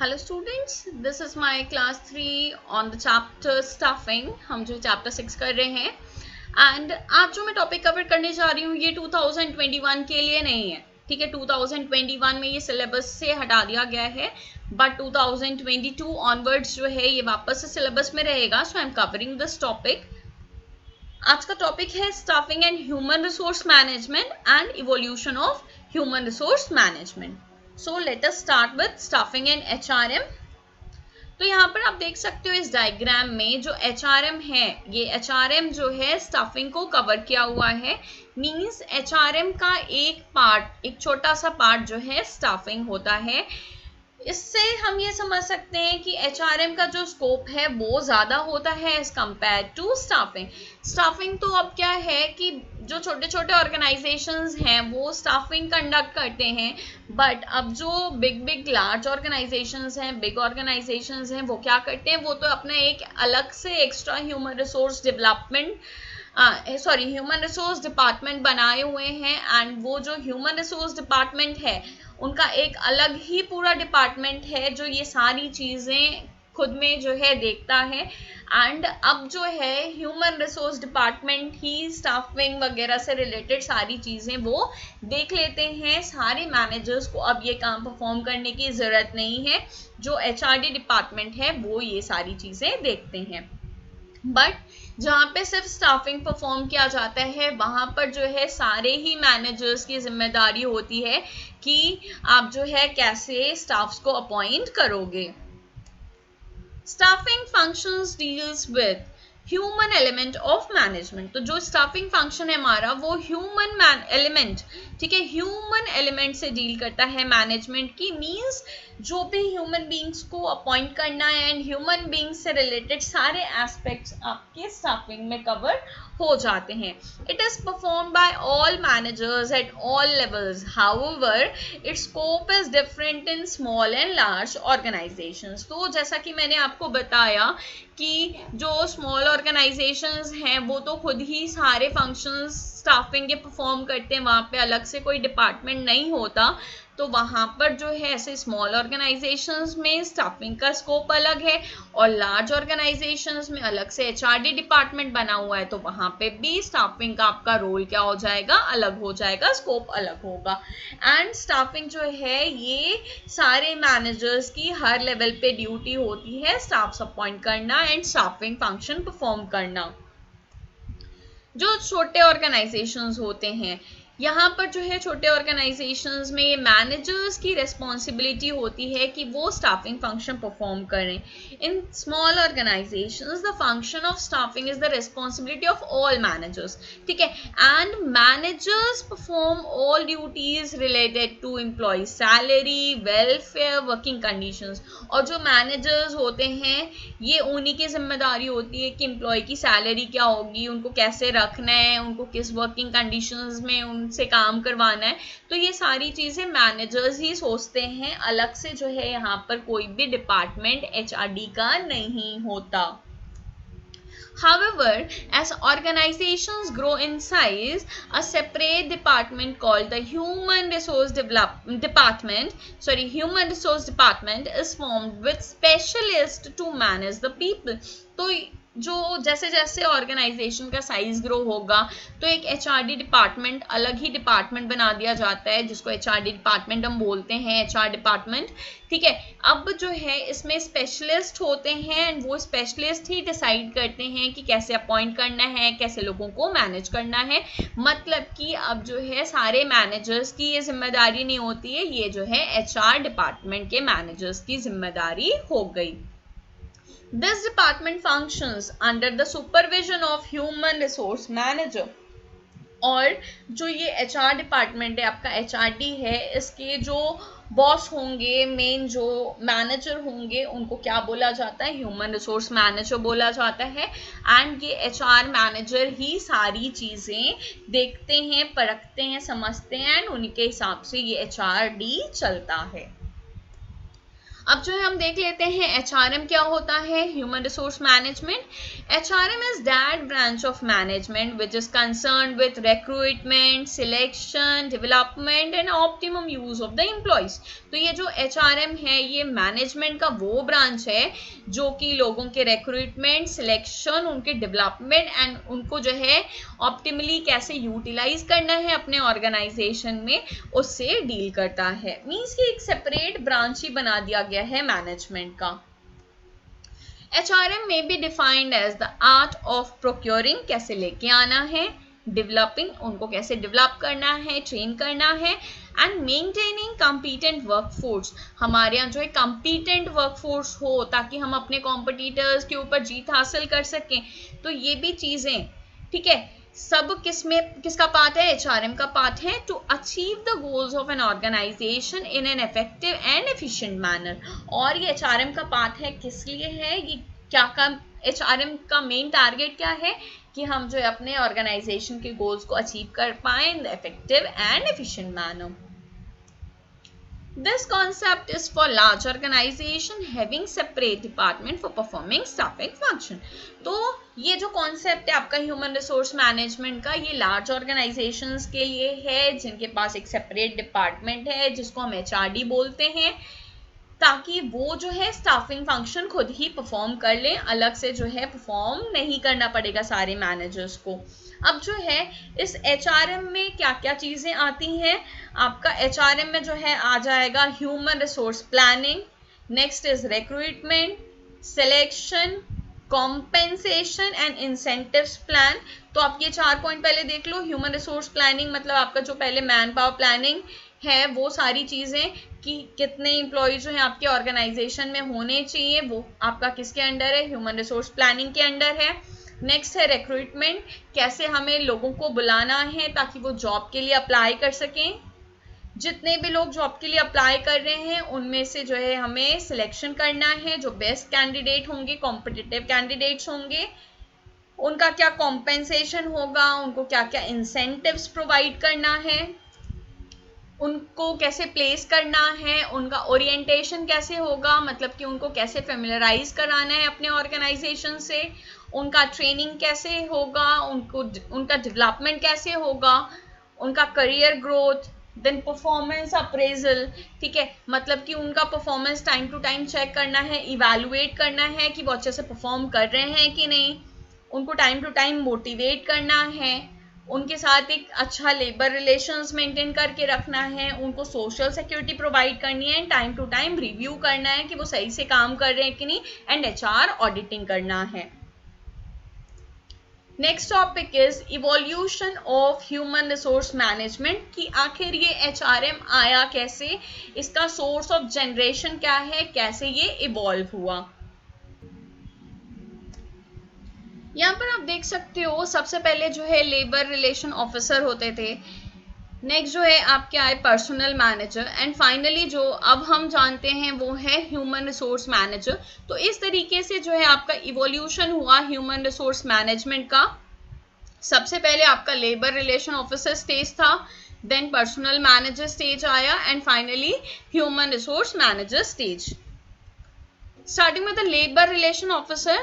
Hello students, this is my class 3 on the chapter staffing. हम जो chapter 6 कर रहे हैं एंड आज जो मैं टॉपिक कवर करने जा रही हूँ ये 2021 के लिए नहीं है। ठीक है, 2021 में ये सिलेबस से हटा दिया गया है, बट 2022 ऑनवर्ड्स जो है ये वापस से सिलेबस में रहेगा। So I am covering this topic. आज का टॉपिक है staffing and human resource management and evolution of human resource management. So let us start with staffing and HRM. तो यहाँ पर आप देख सकते हो इस डायग्राम में जो एचआरएम है, ये एचआरएम जो है स्टाफिंग को कवर किया हुआ है। मींस एचआरएम का एक पार्ट, एक छोटा सा पार्ट जो है स्टाफिंग होता है। इससे हम ये समझ सकते हैं कि एचआरएम का जो स्कोप है वो ज़्यादा होता है as compare to staffing. Staffing तो अब क्या है कि जो छोटे छोटे ऑर्गेनाइजेशंस हैं वो स्टाफिंग कंडक्ट करते हैं, बट अब जो बिग लार्ज ऑर्गेनाइजेशंस हैं, बिग ऑर्गेनाइजेशंस हैं, वो क्या करते हैं, वो तो अपना एक अलग से extra human resource development human resource department बनाए हुए हैं। एंड वो जो ह्यूमन रिसोर्स डिपार्टमेंट है उनका एक अलग ही पूरा डिपार्टमेंट है जो ये सारी चीज़ें खुद में जो है देखता है। एंड अब जो है ह्यूमन रिसोर्स डिपार्टमेंट ही स्टाफिंग वगैरह से रिलेटेड सारी चीज़ें वो देख लेते हैं। सारे मैनेजर्स को अब ये काम परफॉर्म करने की ज़रूरत नहीं है, जो एचआरडी डिपार्टमेंट है वो ये सारी चीज़ें देखते हैं। बट जहाँ पे सिर्फ स्टाफिंग परफॉर्म किया जाता है वहाँ पर जो है सारे ही मैनेजर्स की जिम्मेदारी होती है कि आप जो है कैसे स्टाफ्स को अपॉइंट करोगे। Staffing functions deals with human element of management. तो जो स्टाफिंग फंक्शन है हमारा वो ह्यूमन एलिमेंट, ठीक है, ह्यूमन एलिमेंट से डील करता है मैनेजमेंट की। मींस जो भी ह्यूमन बींग्स को अपॉइंट करना है एंड ह्यूमन बींग्स से रिलेटेड सारे एस्पेक्ट्स आपके स्टाफिंग में कवर हो जाते हैं। It is perform by all managers at all levels, however it's scope is different in small and large organisations. तो जैसा कि मैंने आपको बताया कि जो स्मॉल ऑर्गेनाइजेशंस हैं वो तो खुद ही सारे फंक्शंस स्टाफिंग के परफॉर्म करते हैं, वहाँ पे अलग से कोई डिपार्टमेंट नहीं होता। तो वहाँ पर जो है ऐसे स्मॉल ऑर्गेनाइजेशंस में स्टाफिंग का स्कोप अलग है और लार्ज ऑर्गेनाइजेशंस में अलग से एचआरडी डिपार्टमेंट बना हुआ है, तो वहाँ पे भी स्टाफिंग का आपका रोल क्या हो जाएगा, अलग हो जाएगा, स्कोप अलग होगा। एंड स्टाफिंग जो है ये सारे मैनेजर्स की हर लेवल पे ड्यूटी होती है, स्टाफ्स अपॉइंट करना एंड स्टाफिंग फंक्शन परफॉर्म करना। जो छोटे ऑर्गेनाइजेशंस होते हैं यहाँ पर जो है छोटे ऑर्गेनाइजेशंस में ये मैनेजर्स की रिस्पॉन्सिबिलिटी होती है कि वो स्टाफिंग फंक्शन परफॉर्म करें। In small organisations the function of staffing is the responsibility of all managers, ठीक है, and managers perform all duties related to employ salary, welfare, working conditions. और जो मैनेजर्स होते हैं ये उन्हीं की जिम्मेदारी होती है कि एम्प्लॉय की सैलरी क्या होगी, उनको कैसे रखना है, उनको किस वर्किंग कंडीशंस में उनसे काम करवाना है। तो ये सारी चीज़ें मैनेजर्स ही सोचते हैं, अलग से जो है यहाँ पर कोई भी डिपार्टमेंट एचआरडी का नहीं होता। However, as organizations grow in size, a separate department called the Human Resource Department is formed with specialists to manage the people. तो जो जैसे जैसे ऑर्गेनाइजेशन का साइज ग्रो होगा तो एक एचआरडी डिपार्टमेंट, अलग ही डिपार्टमेंट बना दिया जाता है जिसको एचआरडी डिपार्टमेंट हम बोलते हैं, एचआर डिपार्टमेंट, ठीक है। अब जो है इसमें स्पेशलिस्ट होते हैं एंड वो स्पेशलिस्ट ही डिसाइड करते हैं कि कैसे अपॉइंट करना है, कैसे लोगों को मैनेज करना है। मतलब कि अब जो है सारे मैनेजर्स की ये जिम्मेदारी नहीं होती है, ये जो है एचआर डिपार्टमेंट के मैनेजर्स की जिम्मेदारी हो गई। This department functions under the supervision of human resource manager. और जो ये एचआर डिपार्टमेंट है आपका एचआरडी है, इसके जो बॉस होंगे, मेन जो मैनेजर होंगे, उनको क्या बोला जाता है, ह्यूमन रिसोर्स मैनेजर बोला जाता है। एंड ये एचआर मैनेजर ही सारी चीज़ें देखते हैं, परखते हैं, समझते हैं एंड उनके हिसाब से ये एचआरडी चलता है। अब जो है हम देख लेते हैं HRM क्या होता है, human resource management. HRM is that branch of management which is concerned with recruitment, selection, development and optimum use of the employees. तो ये जो HRM है ये मैनेजमेंट का वो ब्रांच है जो कि लोगों के रिक्रूटमेंट, सिलेक्शन, उनके डेवलपमेंट एंड उनको जो है ऑप्टिमली कैसे यूटिलाइज करना है अपने ऑर्गेनाइजेशन में, उससे डील करता है। मीन्स कि एक सेपरेट ब्रांच ही बना दिया गया है मैनेजमेंट का। HRM may be defined as the art of procuring, कैसे लेके आना है, डेवलपिंग, उनको कैसे डेवलप करना है, ट्रेन करना है, एंड मेंटेनिंग कॉम्पिटेंट वर्कफोर्स, हमारे यहाँ जो है कॉम्पिटेंट वर्कफोर्स हो ताकि हम अपने कॉम्पिटिटर्स के ऊपर जीत हासिल कर सकें। तो ये भी चीज़ें, ठीक है, सब किसका पार्ट है, HRM का पार्ट है, to achieve the goals of an organisation in an effective and efficient manner. और ये HRM का पार्ट है, किस लिए है, ये क्या काम, HRM का मेन टारगेट क्या है कि हम जो है अपने ऑर्गेनाइजेशन के गोल्स को अचीव कर पाए in the effective and efficient manner. This concept is for large organization having separate department for performing staffing function. तो ये जो कॉन्सेप्ट है आपका ह्यूमन रिसोर्स मैनेजमेंट का, ये लार्ज ऑर्गेनाइजेशंस के लिए है जिनके पास एक सेपरेट डिपार्टमेंट है जिसको हम HRD बोलते हैं, ताकि वो जो है स्टाफिंग फंक्शन खुद ही परफॉर्म कर ले, अलग से जो है परफॉर्म नहीं करना पड़ेगा सारे मैनेजर्स को। अब जो है इस HRM में क्या क्या चीज़ें आती हैं, आपका HRM में जो है आ जाएगा human resource planning, next is recruitment, selection, compensation and incentives plan. तो आप ये 4 पॉइंट पहले देख लो। ह्यूमन रिसोर्स प्लानिंग मतलब आपका जो पहले मैन पावर प्लानिंग है, वो सारी चीज़ें कि कितने एम्प्लॉयज जो है आपके ऑर्गेनाइजेशन में होने चाहिए, वो आपका किसके अंडर है, ह्यूमन रिसोर्स प्लानिंग के अंडर है। नेक्स्ट है रिक्रूटमेंट, कैसे हमें लोगों को बुलाना है ताकि वो जॉब के लिए अप्लाई कर सकें। जितने भी लोग जॉब के लिए अप्लाई कर रहे हैं उनमें से जो है हमें सिलेक्शन करना है, जो बेस्ट कैंडिडेट होंगे, कॉम्पिटिटिव कैंडिडेट्स होंगे, उनका क्या कॉम्पेंसेशन होगा, उनको क्या क्या इंसेंटिव्स प्रोवाइड करना है, उनको कैसे प्लेस करना है, उनका ओरिएंटेशन कैसे होगा, मतलब कि उनको कैसे फेमिलराइज कराना है अपने ऑर्गेनाइजेशन से, उनका ट्रेनिंग कैसे होगा, उनका डेवलपमेंट कैसे होगा, उनका career growth, then performance appraisal, ठीक है, मतलब कि उनका performance time to time check करना है, इवैल्यूएट करना है कि वो अच्छे से परफॉर्म कर रहे हैं कि नहीं, उनको टाइम टू टाइम मोटिवेट करना है, उनके साथ एक अच्छा लेबर रिलेशंस मेंटेन करके रखना है, उनको सोशल सिक्योरिटी प्रोवाइड करनी है, टाइम टू टाइम रिव्यू करना है कि वो सही से काम कर रहे हैं कि नहीं, एंड HR ऑडिटिंग करना है। Next topic is evolution of human resource management, कि आखिर ये HRM आया कैसे, इसका सोर्स ऑफ जनरेशन क्या है, कैसे ये इवॉल्व हुआ। यहाँ पर आप देख सकते हो सबसे पहले जो है लेबर रिलेशन ऑफिसर होते थे, नेक्स्ट जो है आपके आए पर्सनल मैनेजर, एंड फाइनली जो अब हम जानते हैं वो है ह्यूमन रिसोर्स मैनेजर। तो इस तरीके से जो है आपका इवोल्यूशन हुआ ह्यूमन रिसोर्स मैनेजमेंट का। सबसे पहले आपका लेबर रिलेशन ऑफिसर स्टेज था, देन पर्सनल मैनेजर स्टेज आया, and finally human resource manager stage. Starting में द लेबर रिलेशन ऑफिसर,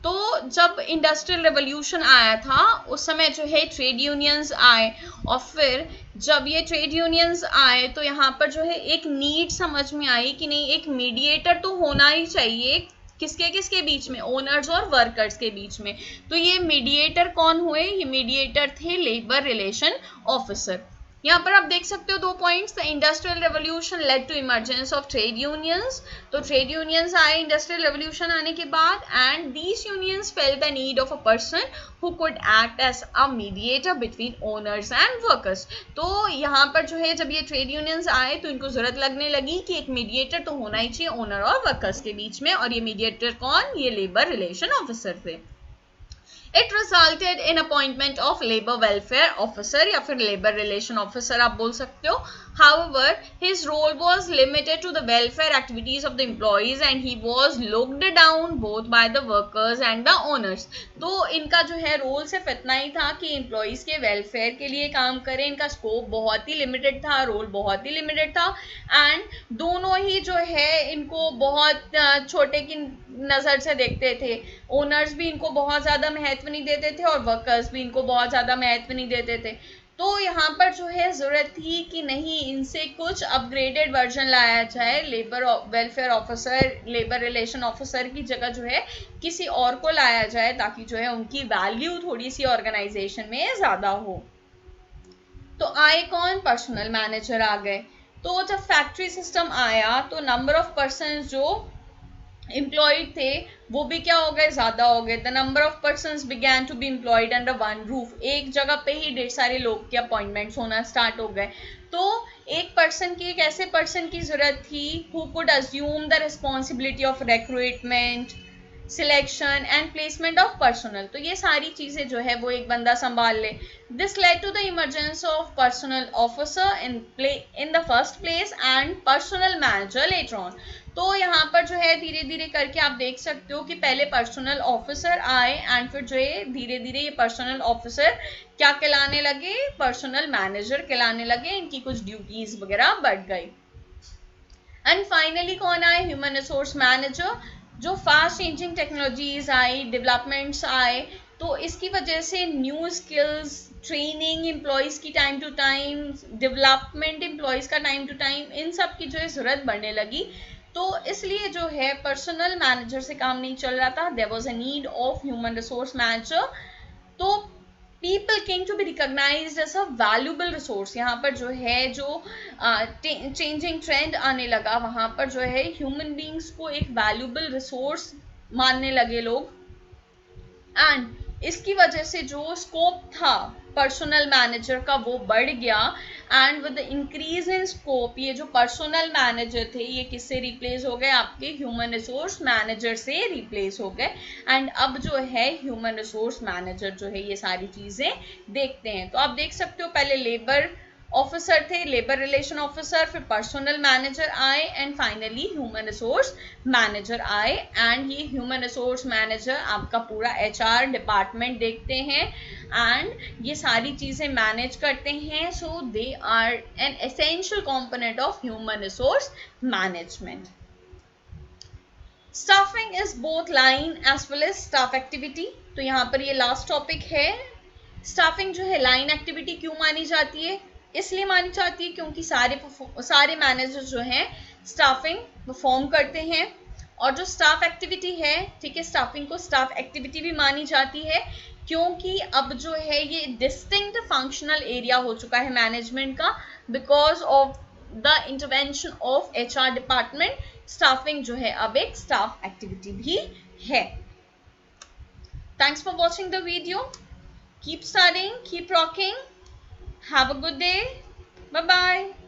तो जब इंडस्ट्रियल रेवोल्यूशन आया था उस समय जो है ट्रेड यूनियंस आए, और फिर जब ये ट्रेड यूनियंस आए तो यहाँ पर जो है एक नीड समझ में आई कि नहीं, एक मीडिएटर तो होना ही चाहिए, किसके किसके बीच में, ओनर्स और वर्कर्स के बीच में। तो ये मीडिएटर कौन हुए, ये मीडिएटर थे लेबर रिलेशन ऑफिसर। यहाँ पर आप देख सकते हो 2 points, the industrial revolution led to emergence of trade unions. तो ट्रेड यूनियंस आए इंडस्ट्रियल रेवोल्यूशन आने के बाद, and these unions felt the need of a person who could act as a mediator between owners and workers. तो यहाँ पर जो है जब ये ट्रेड यूनियंस आए तो इनको जरूरत लगने लगी कि एक मीडिएटर तो होना ही चाहिए ओनर और वर्कर्स के बीच में, और ये मीडिएटर कौन, ये लेबर रिलेशन ऑफिसर थे। It resulted in appointment of labor welfare officer या फिर labor relation officer आप बोल सकते हो। However, his role was limited to the welfare activities of the employees and he was looked down both by the workers and the owners. तो इनका जो है रोल सिर्फ इतना ही था कि एम्प्लॉयज़ के वेलफेयर के लिए काम करें. इनका स्कोप बहुत ही लिमिटेड था, रोल बहुत ही लिमिटेड था एंड दोनों ही जो है इनको बहुत छोटे की नज़र से देखते थे. ओनर्स भी इनको बहुत ज़्यादा महत्व नहीं देते थे और वर्कर्स भी इनको बहुत ज़्यादा महत्व नहीं देते थे. तो यहाँ पर जो है ज़रूरत थी कि नहीं, इनसे कुछ अपग्रेडेड वर्जन लाया जाए. Labour welfare officer, labour relation officer की जगह जो है किसी और को लाया जाए ताकि जो है उनकी वैल्यू थोड़ी सी ऑर्गेनाइजेशन में ज़्यादा हो. तो आए कौन? पर्सनल मैनेजर आ गए. तो जब फैक्ट्री सिस्टम आया तो नंबर ऑफ पर्सन जो एम्प्लॉयड थे वो भी क्या हो गए? ज़्यादा हो गए. The number of persons began to be employed under one roof. एक जगह पे ही ढेर सारे लोग के अपॉइंटमेंट्स होना स्टार्ट हो गए. तो एक पर्सन की, एक ऐसे पर्सन की ज़रूरत थी who could assume the responsibility of recruitment, selection and placement of personal. तो ये सारी चीज़ें जो है वो एक बंदा संभाल ले. This led to the emergence of personnel officer in the first place and personnel manager later on. तो यहाँ पर जो है धीरे धीरे करके आप देख सकते हो कि पहले पर्सनल ऑफिसर आए एंड फिर जो है धीरे धीरे ये पर्सनल ऑफिसर क्या कहलाने लगे? पर्सनल मैनेजर कहलाने लगे. इनकी कुछ ड्यूटीज वगैरह बढ़ गई. एंड फाइनली कौन आए? Human resource manager. जो फास्ट चेंजिंग टेक्नोलॉजीज आई, डेवलपमेंट्स आए, तो इसकी वजह से न्यू स्किल्स, ट्रेनिंग एम्प्लॉयज़ की time to time, development employees का टाइम टू टाइम, इन सब की जो है ज़रूरत बढ़ने लगी. तो इसलिए जो है पर्सनल मैनेजर से काम नहीं चल रहा था. There was a need of human resource manager. तो people came to be recognized as a valuable resource. यहाँ पर जो है जो चेंजिंग ट्रेंड आने लगा, वहाँ पर जो है ह्यूमन बींग्स को एक वैल्यूबल रिसोर्स मानने लगे लोग. एंड इसकी वजह से जो स्कोप था पर्सनल मैनेजर का वो बढ़ गया. And with the increase in scope ये जो पर्सनल मैनेजर थे ये किससे रिप्लेस हो गए? आपके ह्यूमन रिसोर्स मैनेजर से रिप्लेस हो गए. एंड अब जो है ह्यूमन रिसोर्स मैनेजर जो है ये सारी चीज़ें देखते हैं. तो आप देख सकते हो पहले लेबर ऑफिसर थे, लेबर रिलेशन ऑफिसर, फिर पर्सनल मैनेजर आए and finally human resource manager आए. एंड ये ह्यूमन रिसोर्स मैनेजर आपका पूरा HR डिपार्टमेंट देखते हैं एंड ये सारी चीज़ें मैनेज करते हैं. So they are an essential component of human resource management. Staffing is both line as well as staff activity. तो यहाँ पर ये लास्ट टॉपिक है. स्टाफिंग जो है लाइन एक्टिविटी क्यों मानी जाती है? इसलिए मानी जाती है क्योंकि सारे मैनेजर जो हैं स्टाफिंग परफॉर्म करते हैं. और जो स्टाफ एक्टिविटी है, ठीक है, स्टाफिंग को स्टाफ एक्टिविटी भी मानी जाती है क्योंकि अब जो है ये डिस्टिंक्ट फंक्शनल एरिया हो चुका है मैनेजमेंट का. Because of the intervention of HR department, staffing जो है अब एक स्टाफ एक्टिविटी भी है. Thanks for watching the video. Keep studying, keep rocking. Have a good day. Bye bye.